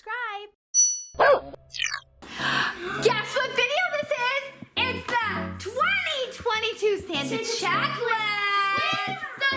subscribe. Guess what video this is? It's the 2022 Santa checklist with the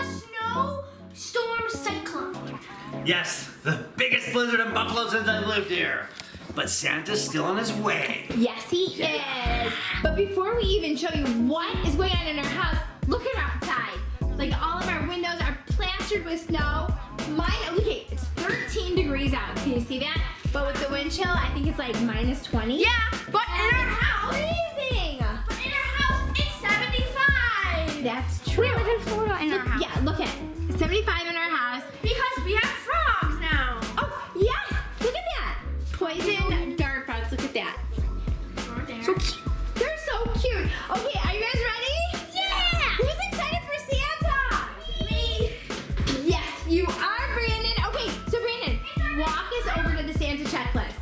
snowstorm cyclone. Yes, the biggest blizzard in Buffalo since I've lived here. But Santa's still on his way. Yes, he is. But before we even show you what is going on in our house, look at outside. Like all of our windows are plastered with snow. Mine, okay, it's 13 degrees out. Can you see that? But with the wind chill, I think it's like minus 20. Yeah, but in our house, Amazing. But in our house, it's 75. That's true. We live in Florida in our house. Yeah, look at 75 in our house. Because we have frogs now. Oh, yes. Look at that. Poison dart frogs. Look at that. So cute. They're so cute. Okay, are you guys ready? Yeah. Who's excited for Santa? Me. Yes, you are, Brandon. Okay, so Brandon, walk us over to the Santa checklist.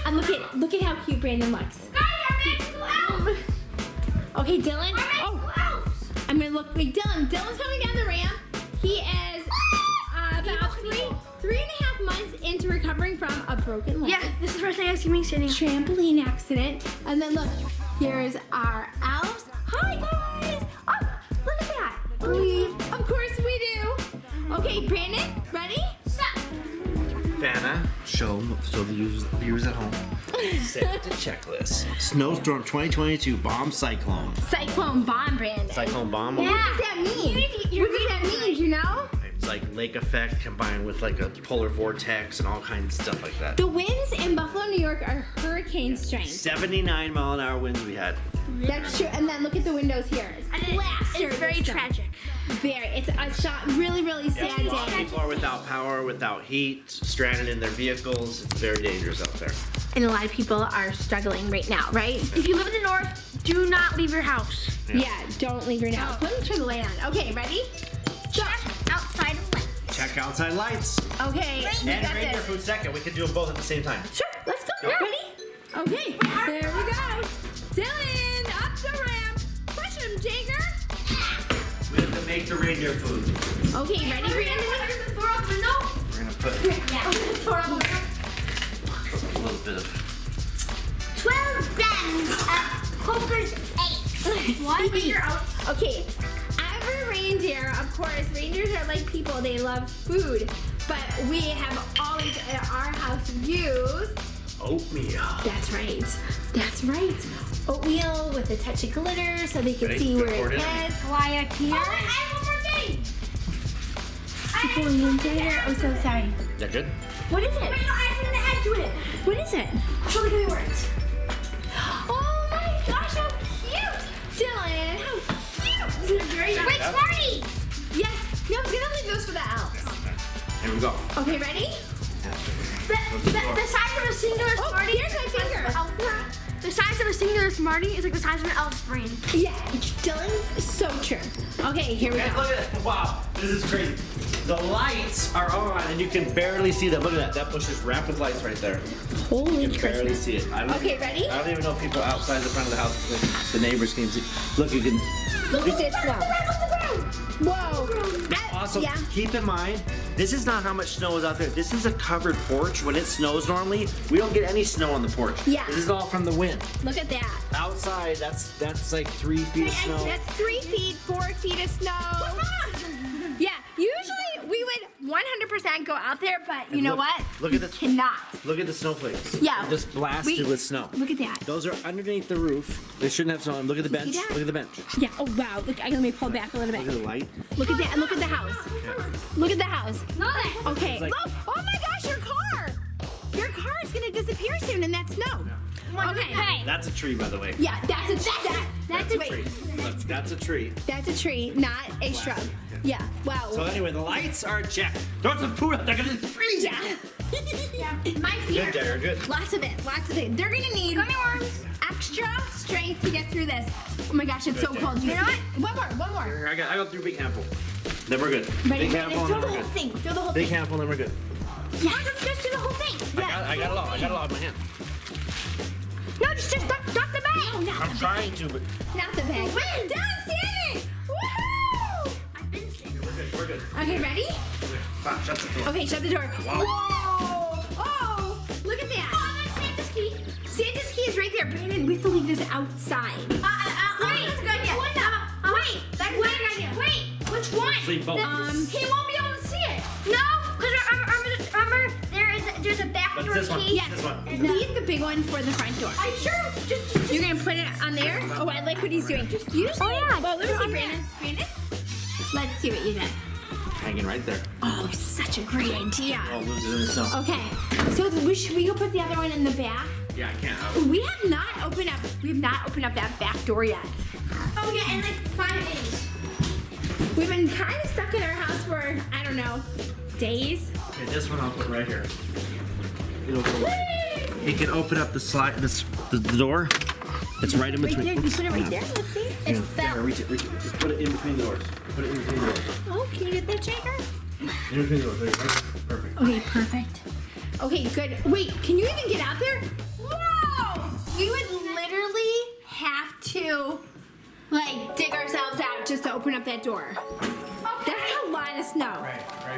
And look at how cute Brandon looks. Guys, our magical elf. Okay, Dylan. Our magical elves. I'm gonna look. Wait, Dylan's coming down the ramp. He is about three and a half months into recovering from a broken leg. Yeah, this is the first thing I've seen me sitting. Trampoline accident. And then look, here's our elves. Hi guys! Oh, look at that. Of course we do. Okay, Brandon, ready? Vanna, show the viewers at home. Santa checklist. Snowstorm 2022 bomb cyclone. Cyclone bomb, Brandon. Cyclone bomb? What does that mean? You need to get your What does that reading mean, do you know? It's like lake effect combined with like a polar vortex and all kinds of stuff like that. The winds in Buffalo, New York are hurricane strength. 79 mile an hour winds we had. That's true. And then look at the windows here. And Plastered it's very with snow. tragic. Very. It's a really, really sad A lot of day. people are without power, without heat, stranded in their vehicles. It's very dangerous out there. And a lot of people are struggling right now, right? If you live in the north, do not leave your house. Yeah, don't leave your house. Let me turn the light on. Okay, ready? Check outside lights. Check outside lights. Okay, we And got reindeer this. food second. We can do them both at the same time. Sure, let's go. Go. Ready? Okay, there we go. Dylan, up the ramp. Push him, Jager. We have to make the reindeer food. Okay, ready, Brandon? Door open window. We're gonna put Yeah, door open window. a little bit of 12 bends of Coker's eggs. What? Reindeer oats. Okay, every reindeer, of course, reindeers are like people. They love food. But we have always at our house used. oatmeal. That's right. That's right. Oatmeal with a touch of glitter so they can Ready? see where Record it it? is. Wyatt here. Oh, I have one more thing. People in there. Oh, so sorry. Is that good? What is it? Wait, no, I have to add to it. What is it? Show me the words. Oh my gosh, how cute! Dylan, how cute! This is very Check Wait, it out. Smarty. Yes. No, I'm gonna leave those for the elves. Here we go. Okay, ready? The size of a singular Oh, Smarty. here's my finger. The size of a singular Smarty is like the size of an elf's brain. Yeah, Dylan, so true. Okay, here we And go. look at it. Wow, this is crazy. The lights are on and you can barely see them. Look at that. That bush is wrapped with lights right there. Holy You can barely Christmas. see it. Okay, ready? I don't even know if people outside the front of the house, like, the neighbors can see. Look, you can. Look at this snow. Whoa. Also, Yeah. keep in mind, this is not how much snow is out there. This is a covered porch. When it snows normally, we don't get any snow on the porch. Yeah. This is all from the wind. Look at that. Outside, that's like 3 feet of snow. That's 3 feet, 4 feet of snow. Yeah, usually we would 100% go out there, but you know look- what? look at We this. cannot. Look at the snowflakes. Yeah. They're just blasted with snow. Look at that. Those are underneath the roof. They shouldn't have snow. Look at the bench. that? Look at the bench. Yeah, oh wow. Look, let me pull back a little Look at bit. the light. Look at that, and look at the house. Look at the house. No, that. Okay, like- look. Oh my gosh, your car. Your car is gonna disappear soon in that snow. Okay. Hey. That's a tree, by the way. Yeah, that's a That's a wait. Tree. Look, that's a tree. That's a tree, not a shrub. Yeah. Wow. So anyway, the lights are checked. Throw some food up. They're gonna freeze. Yeah. My fear. Good, Dare. Good. Lots of it. Lots of it. They're gonna need Gummy worms. extra strength to get through this. Oh my gosh, it's so Good, cold. You know what? One more. Here, I got through big handful. Then we're good. Ready? Big handful, and Throw then the we're whole good. thing. Throw the whole Big thing. handful, then we're good. Yeah. Just do the whole thing. I got it all. I got it all in my hand. No, just duck the bag. No, not I'm the trying to, but Not the bag. Win. Done standing. Woohoo! I've been standing. we're good. Okay, ready? Stop, shut the door. Okay, shut the door. Wow. Whoa! Oh! Look at that. we have to leave this outside. Wait, that's a good idea. Wait, that's a good idea. Wait, which one? Leave both. He won't be able to see it. No, because remember, there's a back What's door this one? key. Yes. This one. Leave the big one for the front door. Are you sure? Just You're gonna put it on there? Oh, I like what he's doing. Just use Oh, yeah. Well, let me see, On Brandon. Brandon? Let's see what you did. Hanging right there. Oh, such a great idea. Oh, lose it in the snow. Okay, so should we go put the other one in the back? Yeah, I can't. We have not opened up that back door yet. oh yeah, in like 5 days. We've been kind of stuck in our house for, I don't know, days. Okay, this one I'll put right here. It'll go right. He can open up the door. It's right in Right between. there, you Oops. put it right there, let's see. It Yeah, fell. reach it. Just put it in between the doors. Put it in between the doors. Oh, can you get that, Jagger? In between the doors. There you go. Perfect. Okay, perfect. Okay, good. Wait, can you even get out there? Whoa! We would literally have to, like, dig ourselves out just to open up that door. That's a lot of snow.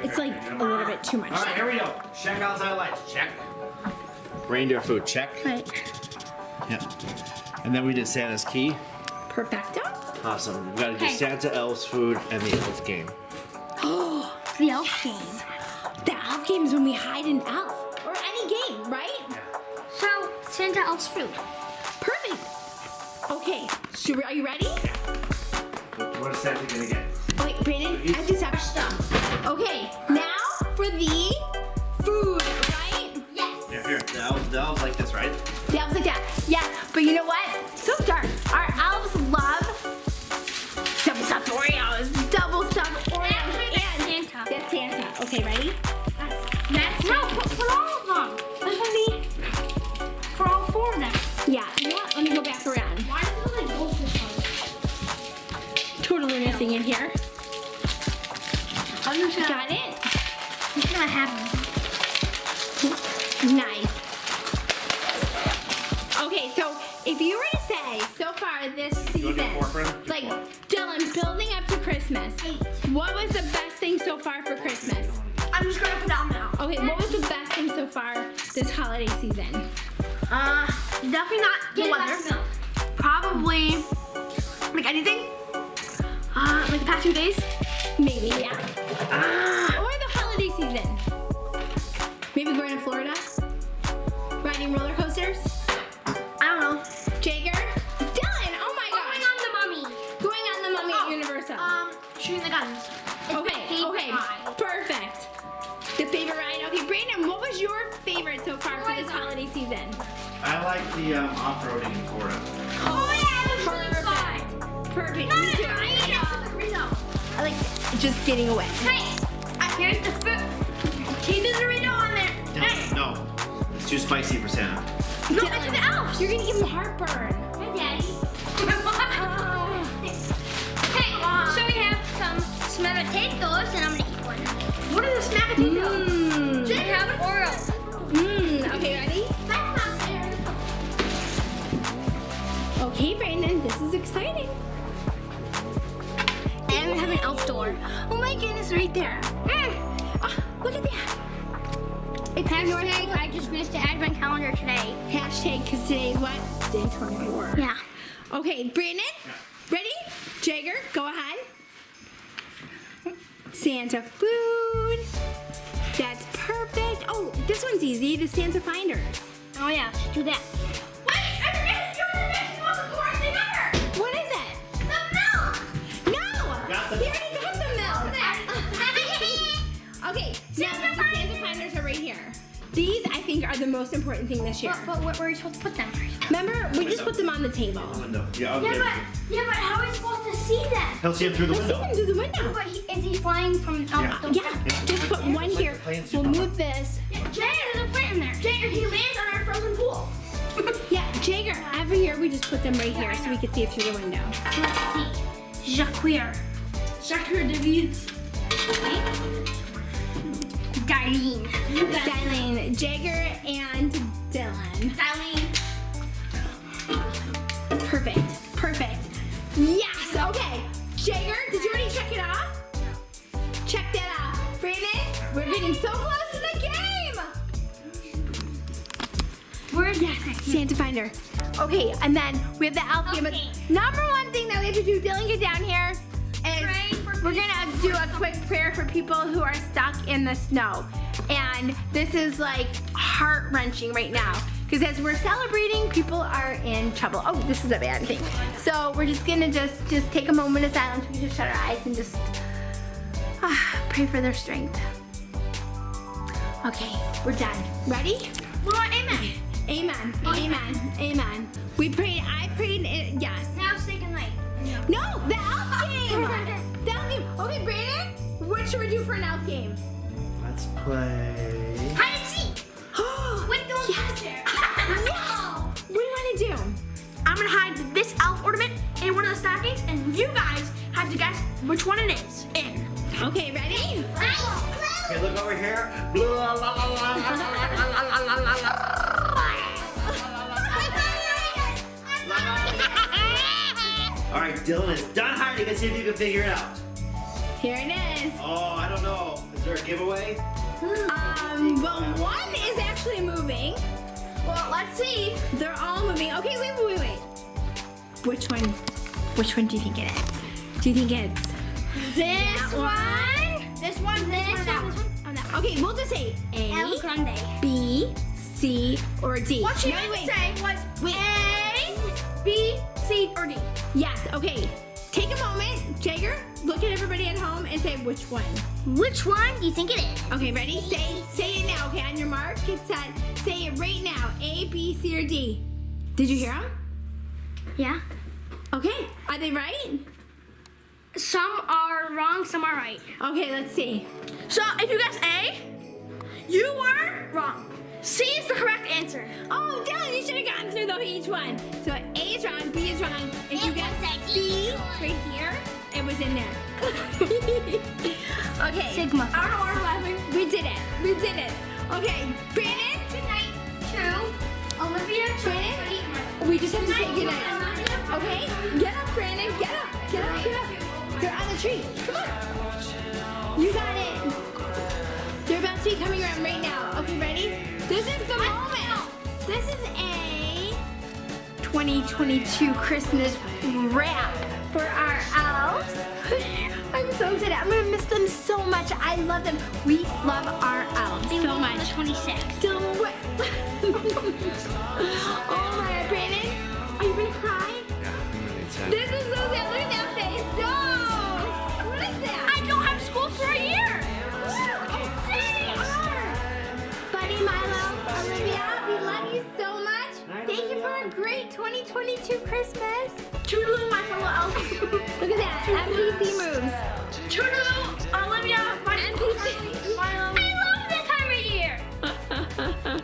It's like a little bit too much. All right, here we go. Check outside lights. Check. Reindeer food. Check. Right. Yep. And then we did Santa's key. Perfecto. Awesome. We got to do Okay. Santa, elves, food, and the elf game. Oh, The elf game. the elf game is when we hide an elf. Or any game, right? So, Santa Elf's food. Perfect. Okay, are you ready? What is Santa gonna get? Wait, Brandon, I just have stuff. Okay, now for the food, right? Yes. Yeah, here. The elves like this, right? The elves like that. Yeah, but you know what? So dark. Our elves love double stuffed Oreos. Double stuffed Oreos. And Santa. that's Santa. Okay, ready? That's no, for all of them. This will be for all 4 of them. Yeah, you know what? Let me go back around. Why does it look like goldfish on it? Totally nothing in here. I'm just gonna, Got it? I'm just gonna have them. Nice. Okay, so if you were to say so far this You want to season, do 4 for him? like Dylan, building up to Christmas, what was the best thing so far for Christmas? I'm just gonna put that now. Okay, what was the best thing so far this holiday season? Definitely not the weather. Probably like anything. Like the past 2 days. Maybe, yeah. Or the holiday season. Maybe going to Florida? Riding roller coasters? I don't know. Jagger? Dylan, oh my Going gosh. on the mummy. Going on the Mummy at Universal. Shooting the guns. Okay, okay, perfect. The favorite ride? Okay, Brandon, what was your favorite so far for this holiday season? I like the off-roading in Florida. Oh yeah, it was really fun. Perfect. Me No, too. I like just getting away. Hey, here's the food. Keep the Dorito on there. Hey. No, it's too spicy for Santa. No, Dylan, it's the elves. You're gonna give him heartburn. Hi, Daddy. Hey, so we have some smack potatoes, and I'm gonna eat one. What are the smack potatoes? Mmm. They have an Oreo. Mmm. Okay, ready? That's not there. Okay, Brandon, this is exciting. And we have an elf door. Oh my goodness, right there. Oh, look at that. It's Hashtag, I just finished the advent calendar today. Hashtag, because today's what? Day 24. Yeah. Okay, Brandon, ready? Jagger, go ahead. Santa food. That's perfect. Oh, this one's easy. The Santa Finders. Oh yeah, let's do that. Wait, I forgot to do the most important thing ever. What is it? The milk. No! Got the He already got the milk. Okay, now the Santa Finders are right here. These, I think, are the most important thing this year. But where are you supposed to put them? Remember, we just put them on the table. Window. Yeah, okay. Yeah, but how are we supposed to see them? He'll see him through the Let's see window. them through the window. But is he flying from out the Yeah, just put one here. planes We'll do. move this. Jagger, there's a plant in there. Jagger, he lands on our frozen pool. Yeah, Jagger, every year we just put them right here so we can see it through the window. Let's see. Jacqueer. Davids. Darlene. Darlene, Jagger, and Dylan. Darlene. Perfect, perfect. Yes, okay. Jagger, did you already check it off? Check that off. Brandon, we're getting so close to the game. Where's Yes, Santa finder. Okay, and then we have the elf game. But Okay. number one thing that we have to do, Dylan, get down here, is we're gonna do a quick prayer for people who are stuck in the snow. And this is like heart-wrenching right now. Because as we're celebrating, people are in trouble. Oh, this is a bad thing. So we're just gonna just take a moment of silence. We can just shut our eyes and just pray for their strength. Okay, we're done. Ready? Well, amen. Amen. Amen. Amen. We prayed. I prayed. Yes. Now stay good night. No, the elf game. The elf game. Okay, Brandon. What should we do for an elf game? Let's play. Hide and seek. Wait, don't yes. There. No. What do you want to do? I'm gonna hide this elf ornament in one of the stockings, and you guys have to guess which one it is. In. Okay, ready? Okay, look over here. All right, Dylan is done hiding. Let's see if you can figure it out. Here it is. Oh, I don't know. Is there a giveaway? Well, one is actually moving. Well, let's see. They're all moving. Okay, wait. Which one? Which one do you think it is? Do you think it's This one? This one. That one. Oh, no. Okay, we'll just say El A, Grande. B, C, or D. What you No, meant to wait. say was A, B, C, or D. Yes, okay. Take a moment, Jagger, look at everybody at home and say which one. Which one do you think it is? Okay, ready? Say it now, okay? On your mark, get set. Say it right now. A, B, C, or D. Did you hear them? Yeah. Okay, are they right? Some are wrong, some are right. Okay, let's see. So if you guess A, you were wrong. C is the correct answer. Oh, Dylan, you should have gotten through each one. So A is wrong, B is wrong. If you guess C right here, it was in there. Okay. Sigma. I don't know why we're laughing. We did it. Okay, Brandon. Good night to Olivia, Brandon, we just have to say goodnight. Okay? Get up, Brandon. Get up. They're on the tree. Come on. You got it. They're about to be coming around right now. Okay, ready? This is the moment. This is a 2022 Christmas wrap for our elves. I'm so excited. I'm going to miss them so much. I love them. We love our elves so much. The 26th. Don't wait. Oh my God, Brandon. Are you going to cry? This is so sad. Look at that face. No! What is that? I don't have school for a year. Buddy Milo, Olivia, we love you so much. Thank you for a great 2022 Christmas. Toodaloo, my fellow elf. Look at that. NPC moves. Toodaloo, Olivia, my NPC. Milo. I love this time of year.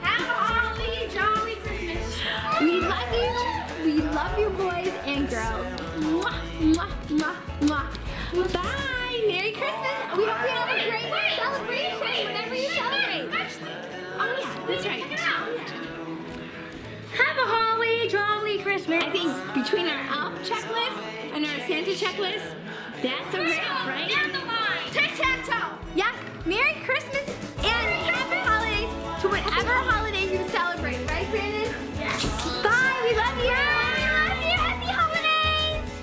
Have a holly jolly Christmas. We love you. We love you, boys and girls. Mwah, mwah, mwah, mwah. Bye. Merry Christmas. We hope you have a great celebration whenever you celebrate. Oh, yeah. That's right. Have a holly jolly Christmas. I think between our elf checklist and our Santa checklist, that's a wrap, right?